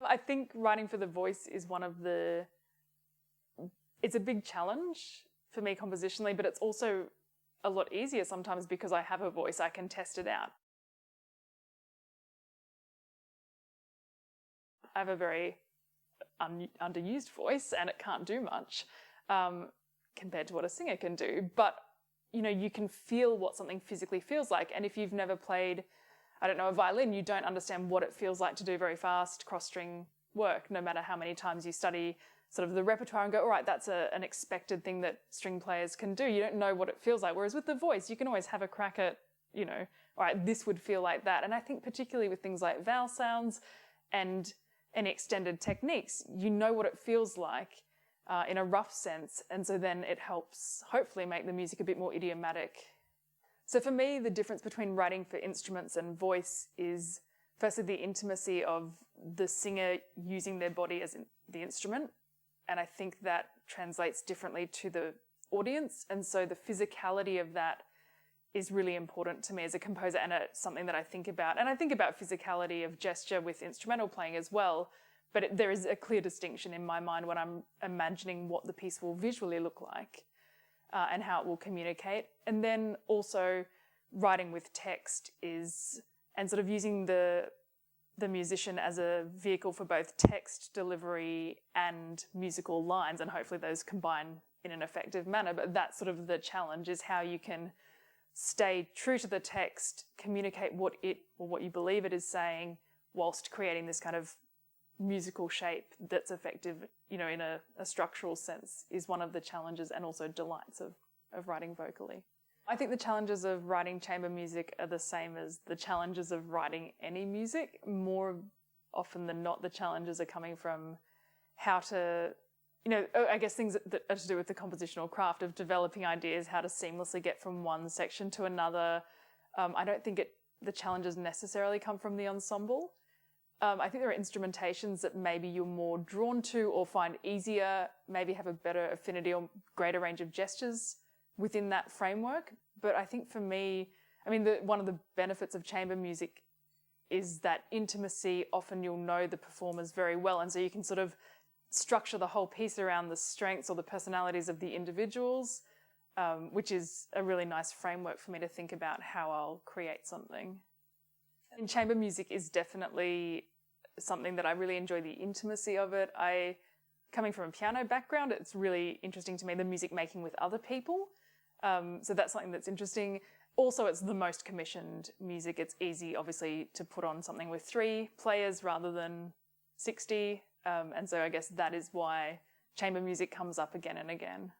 I think writing for the voice is it's a big challenge for me compositionally, but it's also a lot easier sometimes because I have a voice, I can test it out. I have a very underused voice and it can't do much compared to what a singer can do. But, you know, you can feel what something physically feels like. And if you've never played, I don't know, a violin, you don't understand what it feels like to do very fast cross-string work, no matter how many times you study sort of the repertoire and go, all right, that's an expected thing that string players can do. You don't know what it feels like. Whereas with the voice, you can always have a crack at, you know, all right, this would feel like that. And I think particularly with things like vowel sounds and any extended techniques, you know what it feels like in a rough sense. And so then it helps hopefully make the music a bit more idiomatic. So for me, the difference between writing for instruments and voice is firstly the intimacy of the singer using their body as the instrument. And I think that translates differently to the audience. And so the physicality of that is really important to me as a composer, and it's something that I think about. And I think about physicality of gesture with instrumental playing as well, but there is a clear distinction in my mind when I'm imagining what the piece will visually look like and how it will communicate. And then also writing with text and sort of using the musician as a vehicle for both text delivery and musical lines, and hopefully those combine in an effective manner. But that's sort of the challenge, is how you can stay true to the text, communicate what you believe it is saying, whilst creating this kind of musical shape that's effective, you know, in a structural sense, is one of the challenges and also delights of writing vocally. I think the challenges of writing chamber music are the same as the challenges of writing any music. More often than not, the challenges are coming from how to, you know, I guess things that are to do with the compositional craft of developing ideas, how to seamlessly get from one section to another. I don't think the challenges necessarily come from the ensemble. I think there are instrumentations that maybe you're more drawn to or find easier, maybe have a better affinity or greater range of gestures within that framework. But I think for me, I mean, one of the benefits of chamber music is that intimacy. Often you'll know the performers very well, and so you can sort of structure the whole piece around the strengths or the personalities of the individuals, which is a really nice framework for me to think about how I'll create something. And chamber music is definitely something that I really enjoy, the intimacy of it. Coming from a piano background, it's really interesting to me, the music making with other people. So that's something that's interesting. Also, it's the most commissioned music. It's easy, obviously, to put on something with 3 players rather than 60. And so I guess that is why chamber music comes up again and again.